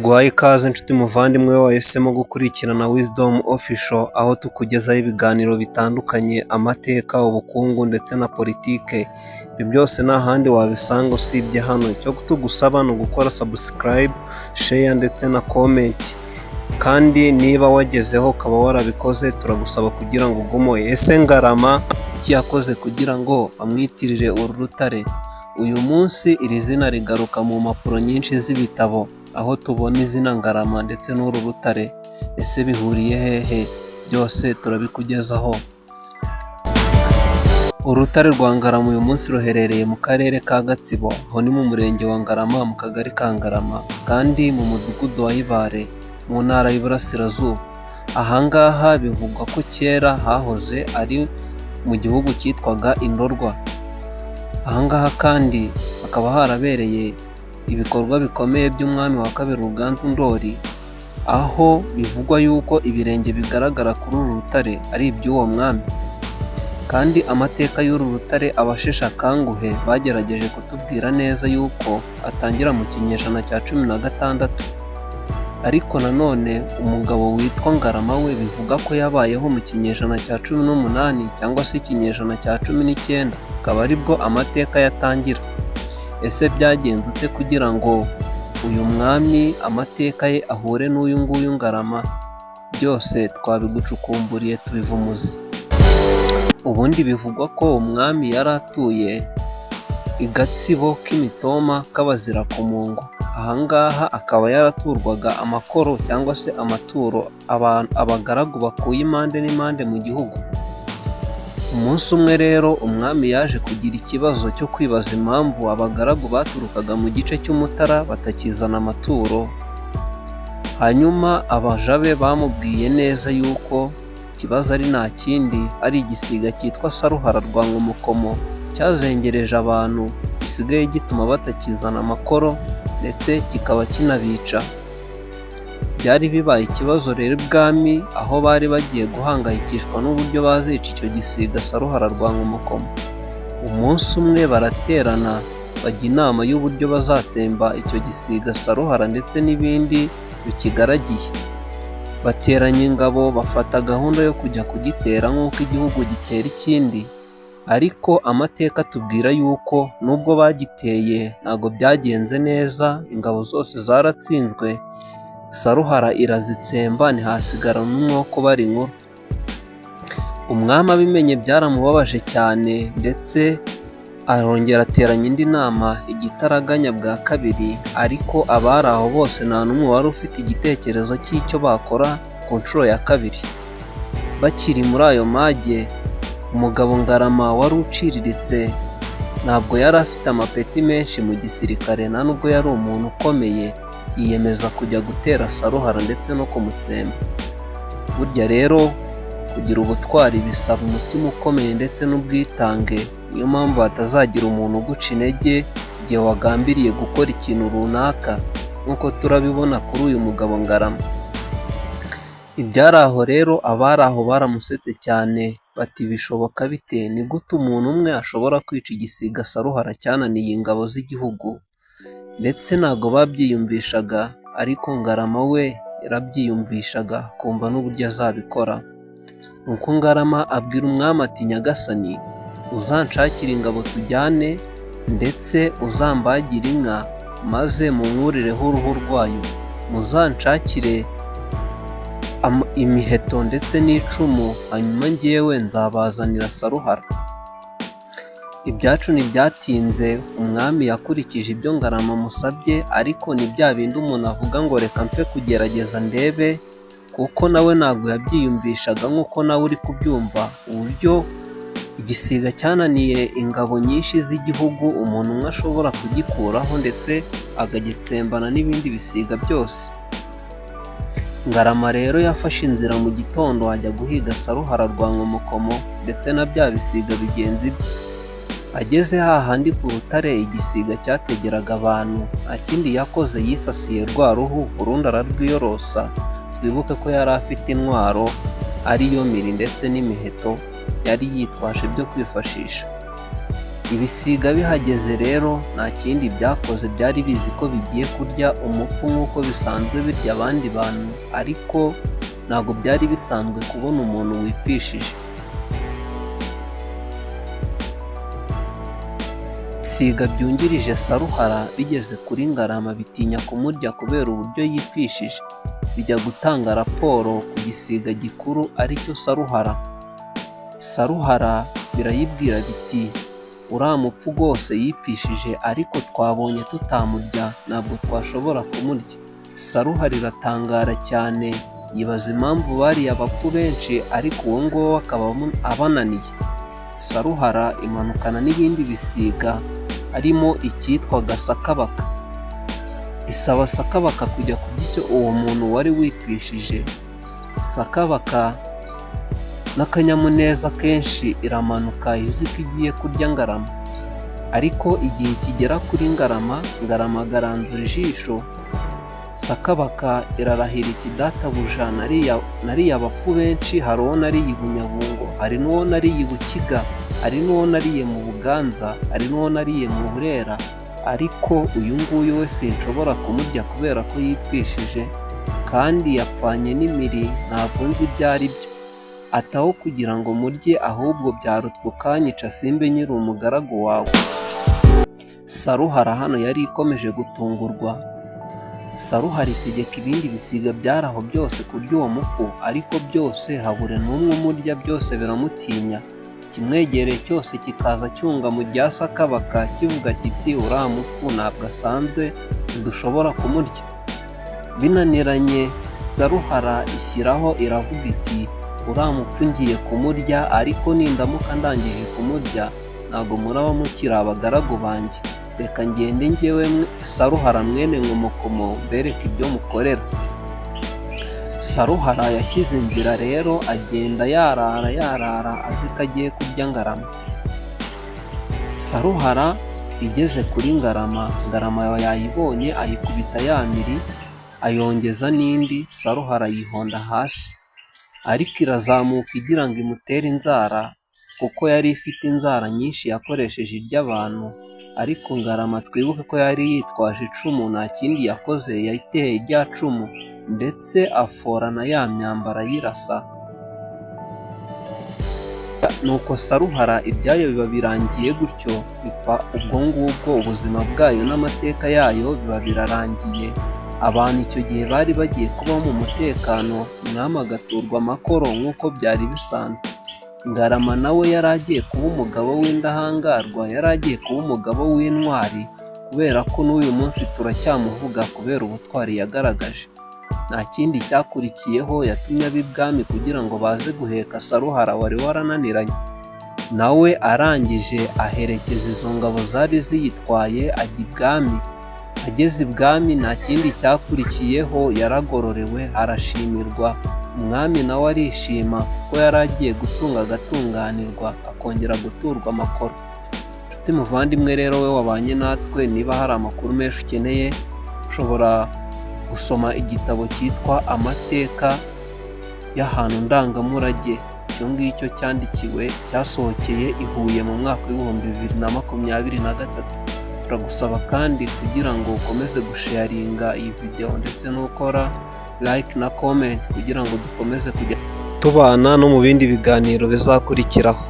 Guhaye ikaze nshuti muvandimwe wahisemo gukurikirana Wisdom Official, aho tukugezaho ibiganiro bitandukanye, amateka, ubukungu ndetse na politike. Ibi byose nta handi wabisanga usibye hano. Icyo tugusaba ni ugukora subscribe, share ndetse na comment. Kandi niba wagezeho ukaba warabikoze, turagusaba kugira ngo ugumoye. Ese Ngarama iki yakoze kugira ngo bamwitirire uru rutare? Uyu munsi iri zina rigaruka mu mpapuro nyinshi z'ibitabo, aho tubona izina Ngarama ndetse n'uru rutare. Ese bihuriye hehe? Byose turabikugezaho. Urutare rwa Ngarama uyu munsi ruherereye mu karere ka Gatsibo, aho ni mu murenge wa Ngarama mu kagari ka Ngarama, kandi mu mudugudu wa Ibare mu ntara y'Iburasirazuba. Ahangaha bivugwa ko kera hahoze ari mu gihugu cyitwaga Indorwa. Ahangaha kandi hakaba harabereye ibikorwa bikomeye by'umwami wa kabiri Ruganzu Ndoli, aho bivugwa yuko ibirenge bigaragara kuri uru rutare ari iby'uwo mwami. Kandi amateka y'uru rutare abasheshe akanguhe bagerageje kutubwira neza yuko atangira mu kinyejana cya 16, ariko nanone umugabo witwa Ngarama we bivuga ko yabayeho mu kinyejana cya 18 cyangwa se ikinyejana cya 19, akaba aribwo amateka yatangira. Ese byagenze ute kugira ngo uyu mwami amateka ye ahure n'uyu nguyu Ngarama? Byose twabigucukumburiye tubivumuze. Ubundi bivugwa ko umwami yari atuye i Gatsibo k'Imitoma k'Abazira ku Mungo. Ahangaha akaba yaraturwaga amakoro cyangwa se amaturo abagaragu bakuye impande n'impande mu gihugu. Umunsi umwe rero umwami yaje kugira ikibazo cyo kwibaza impamvu abagaragu baturukaga mu gice cy'Umutara batakizana amaturo. Hanyuma abaja be bamubwiye neza yuko ikibazo ari nta kindi, ari igisiga cyitwa Saruhara rwa Nkomokomo cyazengereje abantu, gisigaye gituma batakizana amakoro ndetse kikaba kinabica. Byari bibaye ikibazo rero ibwami, aho bari bagiye guhangayikishwa n'uburyo bazica icyo gisiga Saruhara rwa Nkomokomo. Umunsi umwe baraterana bajya inama y'uburyo bazatsemba icyo gisiga Saruhara ndetse n'ibindi bikigaragiye. Bateranya ingabo, bafata gahunda yo kujya kugitera nk'uko igihugu gitera ikindi. Ariko amateka atubwira yuko nubwo bagiteye ntabwo byagenze neza, ingabo zose zaratsinzwe, Saruhara irazitsemba, ntihasigara n'umwe wo kubara inkuru. Umwami abimenye byaramubabaje cyane, ndetse arongera ateranya indi nama igitaraganya bwa kabiri, ariko abari aho bose nta n'umwe wari ufite igitekerezo cy'icyo bakora ku nshuro ya kabiri. Bakiri muri ayo mage, umugabo Ngarama wari uciriritse, ntabwo yari afite amapeti menshi mu gisirikare, nta nubwo yari umuntu ukomeye, yiyemeza kujya gutera Saruhara ndetse no kumutsemba. Burya rero kugira ubutwari bisaba umutima ukomeye ndetse n'ubwitange. Niyo mpamvu hatazagira umuntu uguca intege igihe wagambiriye gukora ikintu runaka, nk'uko turabibona kuri uyu mugabo Ngarama. Ibyari aho rero, abari aho baramusetse cyane, bati bishoboka bite? Ni gute umuntu umwe ashobora kwica igisiga Saruhara cyananiye ingabo z'igihugu? Ndetse ntabwo babyiyumvishaga, ariko Ngarama we yarabyiyumvishaga, kumva n'uburyo azabikora. Nuko Ngarama abwira umwami ati, nyagasani, uzanshakire ingabo tujyane, ndetse uzambagire inka, maze munkurireho uruhu rwayo. Muzanshakire imiheto ndetse n'icumu, hanyuma ngewe nzabazanira Saruhara. Ibyacu ntibyatinze, umwami yakurikije ibyo Ngarama amusabye, ariko ni bya bindi umuntu avuga ngo reka mpe kugerageza ndebe, kuko nawe ntabwo yabyiyumvishaga nk'uko nawe uri kubyumva, uburyo igisiga cyananiye ingabo nyinshi z'igihugu umuntu umwe ashobora kugikuraho ndetse akagitsembana n'ibindi bisiga byose. Ngarama rero yafashe inzira mu gitondo ajya guhiga Saruhara rwa Nkomokomo ndetse na bya bisiga bigenzi bye. Ageze hahandi ku rutare igisiga cyategeraga abantu, nta kindi yakoze, yisasiye rwa ruhu, urundi ararwiyorosa. Twibuke ko yari afite intwaro ariyo miri ndetse n'imiheto yari yitwaje byo kwifashisha. Ibisiga bihageze rero nta kindi byakoze, byari bizi ko bigiye kurya umupfu nk'uko bisanzwe birya abandi bantu, ariko ntabwo byari bisanzwe kubona umuntu wipfishije. Ibisiga byungirije Saruhara bigeze kuri Ngarama bitinya kumurya kubera uburyo yipfishije, bijya gutanga raporo ku gisiga gikuru aricyo Saruhara. Saruhara birayibwira biti uriya mupfu rwose yipfishije, ariko twabonye tutamurya ntabwo twashobora kumurya. Saruhara iratangara cyane, yibaza impamvu bariye abapfu benshi ariko uwo nguwo akaba abananiye. Saruhara imanukana n'ibindi bisiga harimo icyitwaga Sakabaka, isaba Sakabaka kujya kurya icyo uwo muntu wari wipfishije. Sakabaka n'akanyamuneza kenshi iramanuka izi ko igiye kurya Ngarama, ariko igihe kigera kuri Ngarama, Ngarama agaranzura ijisho. Sakabaka irarahira iti databuja, nariye abapfu benshi, hari uwo nariye i Bunyabungo, hari n'uwo nariye i Bukiga, hari n'uwo nariye mu Buganza, hari n'uwo nariye mu Burera, ariko uyu nguyu we sinshobora kumurya kubera ko yipfishije kandi yapfanye n'imiri, ntabwo nzi ibyo ari byo. Ataho kugira ngo murye ahubwo byarutwa ukanyica simbe nyiri umugaragu wawe. Saruhara hano yari ikomeje gutungurwa. Saruhara itegeka ibindi bisiga byari aho byose kurya uwo mupfu, ariko byose habure n'umwe umurya, byose biramutinya. Kimwegereye cyose kikaza cyunga mu rya Sakabaka kivuga kiti uriya mupfu ntabwo asanzwe, ntidushobora kumurya. Binaniranye Saruhara ishyiraho iravuga iti uriya mupfu ngiye kumurya, ariko nindamuka ndangije kumurya ntabwo muraba mukiri abagaragu banjye, reka ngende njyewe Saruhara mwene Nkomokomo mbereke ibyo mukorera. Saruhara yashyize inzira rero, agenda yarara azi ko agiye kurya Ngarama. Saruhara igeze kuri Ngarama, Ngarama yayibonye ayikubita ya miri, ayongeza n'indi. Saruhara yihonda hasi, ariko irazamuka igira ngo imutere inzara, kuko yari ifite inzara nyinshi yakoresheje iry'abantu. Ariko Ngarama twibuke ko yari yitwaje icumu, nta kindi yakoze yayiteye rya cumu, ndetse aforana ya myambaro ayirasa. Nuko Saruhara ibyayo biba birangiye gutyo, bipfa ubwo ngubwo, ubuzima bwayo n'amateka yayo biba birarangiye. Abantu icyo gihe bari bagiye kubaho mu mutekano, umwami agaturwa amakoro nk'uko byari bisanzwe. Ngarama nawe yari agiye kuba umugabo w'indahangarwa, yari agiye kuba umugabo w'intwari, kubera ko n'uyu munsi turacyamuvuga kubera ubutwari yagaragaje. Nta kindi cyakurikiyeho, yatumye ab'ibwami kugira ngo baze guheka Saruhara wari warananiranye. Nawe arangije aherekeza izo ngabo zari ziyitwaye ajya ibwami. Ageze ibwami nta kindi cyakurikiyeho, yaragororewe arashimirwa. Umwami nawe arishima kuko yari agiye gutunga agatunganirwa, akongera guturwa amakoro. Nshuti muvandimwe rero we wabanye natwe, niba hari amakuru menshi ukeneye ushobora gusoma igitabo cyitwa Amateka y'ahantu ndangamurage. Icyo ngicyo cyasohokeye i Huye mu mwaka w'ibihumbi 2023. Turagusaba kandi kugira ngo ukomeze gusharinga iyi video ndetse n'ukora like na comment kugira ngo dukomeze kujya tubana no mu bindi biganiro bizakurikiraho.